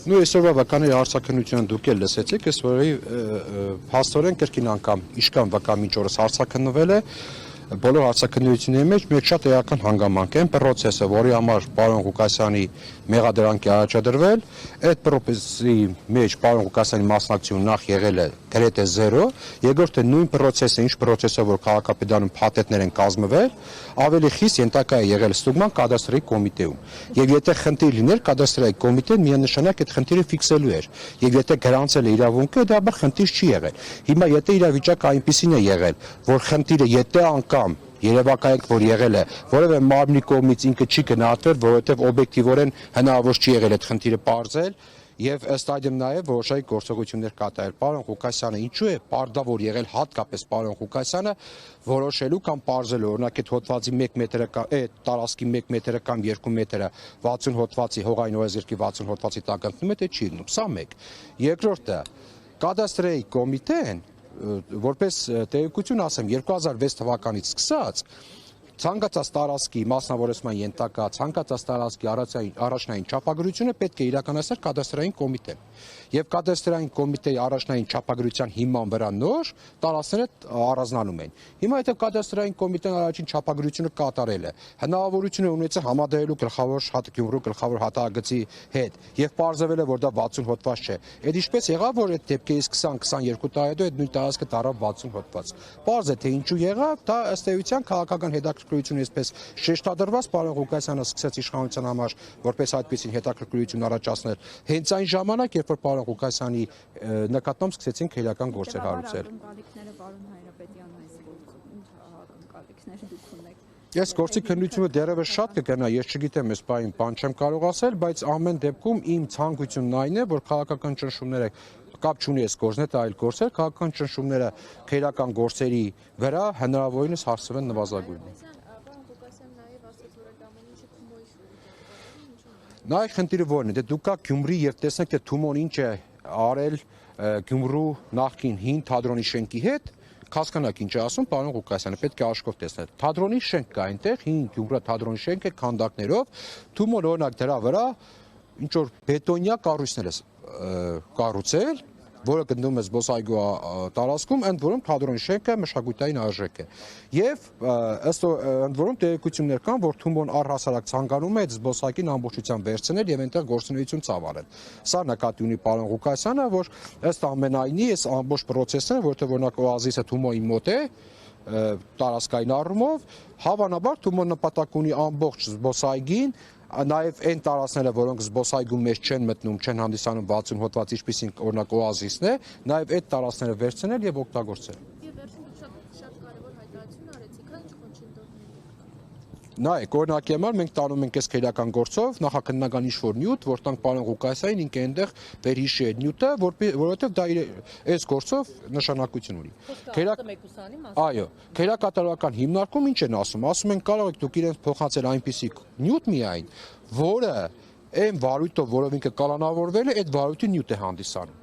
Ну, այսօրվա վկաների հարցաքննությունը դուք էլ լսեցիք, այս որի փաստորեն կրկին անգամ իշքան վկա մինչ օրս հարցաքննվել է, բոլոր հարցաքննությունների մեջ մեկ շատ էական հանգամանք են պրոցեսը, որի համար պարոն Ղուկասյանի մեղադրանքի առաջադրվել, այդ պրոցեսի մեջ պարոն Ղուկասյանի մասնակցությունը նախ եղել է գրեթե 0, երկրորդը նույն պրոցեսը, ինչ պրոցեսը, որ քաղաքապետարանում փաթեթներ են կազմվել, ավելի խիստ ենթակա է եղել ստուգման կադաստրի կոմիտեում։ Եվ եթե խնդիր լիներ, կադաստրի կոմիտեն միանշանակ այդ խնդիրը ֆիքսելու էր։ Եվ եթե գրանցել է իրավունքը, դա բար խնդիր չի եղել։ Հիմա եթե իրավիճակը այնպեսին է եղել, որ խնդիրը եթե անգամ երևակայենք, որ եղել է, որևէ մարմնի կողմից ինքը չի գնահատվել, որովհետև օբյեկտիվորեն հնարավոր չի եղել այդ խնդիրը պարզել եւ ըստ այդմ նաեւ որոշակի գործողություններ կատարել։ Պարոն Ղուկասյանը ինչու է պարտավոր եղել հատկապես պարոն Ղուկասյանը որոշելու կամ պարզելու, օրինակ այդ հոդվածի 1 մետրը կամ այդ տարածքի 1 մետրը կամ 2 մետրը 60 հոդվածի հողային օրենսգրքի 60 հոդվածի տակ ընկնում է, թե չի լինում։ Սա մեկ։ Երկրորդը, կադաստրի կոմիտեն որպես տեղեկություն ասեմ 2006 թվականից սկսած ցանկացած տարածքի մասնավորեցման ենթակա ցանկացած տարածքի առաջնային չափագրությունը պետք է իրականացնել կադաստրային կոմիտեն եւ կադաստրային կոմիտեի առաջնային չափագրության հիման վրա նոր տարածքները առանձնանում են։ Հիմա եթե կադաստրային կոմիտեն առաջին չափագրությունը կատարել է, հնարավորություն է ունեցել համադրելու Գյումրու գլխավոր հատագծի հետ եւ պարզվել է, որ դա 60 հոդված չէ։ Այդ ինչպես եղավ, որ այդ դեպքերից 20-22 տարի հետո այդ նույն տարածքը դառավ 60 հոդված։ Պարզ է, թե ինչու եղավ, դա ըստ էության քաղաքական հետաքրքրություն այսպես շեշտադրված պարոն Ղուկասյանը սկսեց իշխանության համար որպես այդպեսին հետաքրքրություն առաջացնել հենց այն ժամանակ, երբ որ պարոն Ղուկասյանի նկատմամբ սկսեցին քրեական գործեր հարուցել։ Ես գործի քննությունը դեռևս շատ կգնա, ես չգիտեմ, այս բան բան չեմ կարող ասել, բայց ամեն դեպքում իմ ցանկությունն այն է, որ քաղաքական ճնշումները կապ չունի այս գործն հետ, այլ գործեր, քաղաքական ճնշումները քրեական գործերի վրա հնարավորինս հարցվեն նվազագույնի։ Նայեք խնդիրը որն է, դե դուք կա Գյումրի եւ տեսնեք, թե Թումոն ինչ է արել Գյումրու նախկին հին թատրոնի շենքի հետ, հասկանաք ինչ է ասում պարոն Ղուկասյանը, պետք է աշխով տեսնել։ Թատրոնի շենք կա այնտեղ, հին Գյումրու թատրոնի շենք է քանդակներով, Թումոն օրինակ դրա վրա ինչ որ բետոնյա կառույցներ է կառուցել, որը գտնվում է զբոսայգու տարածքում, ընդ որում թատրոնի շենքը մշակութային արժեք է։ Եվ ըստ ընդ որում տեղեկություններ կան, որ Թումոն առհասարակ ցանկանում է այդ զբոսայգին ամբողջությամբ վերցնել եւ այնտեղ գործունեություն ծավալել։ Սա նկատի ունի պարոն Ղուկասյանը, որ ըստ ամենայնի այս ամբողջ process-ը, որտեղ օրինակ օազիսը Թումոյի մոտ է, տարածքային առումով, հավանաբար Թումոն նպատակ ունի ամբողջ զբոսայգին նաև այն տարածքները, որոնք զբոսայգու մեջ չեն մտնում, չեն հանդիսանում 60 հոդված, ինչպիսին օրինակ օազիսն է, նաև այդ տարածքները վերցնել եւ օգտագործել։ Եվ վերջին դուք շատ կարևոր հայտարարություն արեցիք, ինչ խոչընդոտներ։ Նայեք, օրինակի համար մենք տանում ենք այս քրեական գործով նախաքննական ինչ-որ նյութ, որ տանք պարոն Ղուկասյանին, ինքը այնտեղ վերհիշի այդ նյութը, որովհետեւ դա այս գործով նշանակություն ունի։ Այո, քրեակատարական հիմնարկում ինչ են ասում։ Ասում են կարող եք դուք իրենց փոխանցել այնպիսի նյութ միայն, որը այն վարույթով, որով ինքը կալանավորվել է, այդ վարույթի նյութ է հանդիսանում։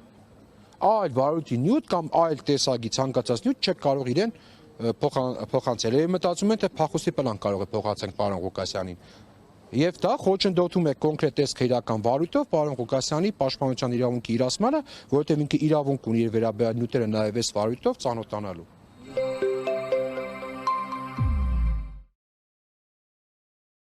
Այլ վարույթի նյութ կամ այլ տեսակի ցանկացած նյութ չեք կարող իրեն փոխանցել։ Եվ մտածում են, թե փախուստի պլան կարող է փոխանցենք պարոն Ղուկասյանին։ Եվ դա խոչընդոտում է կոնկրետ այս քրեական վարույթով պարոն Ղուկասյանի պաշտպանության իրավունքի իրացմանը, որովհետև ինքը իրավունք ունի իր վերաբերյալ նյութերը նաև այս վարույթով ծանոթանալու։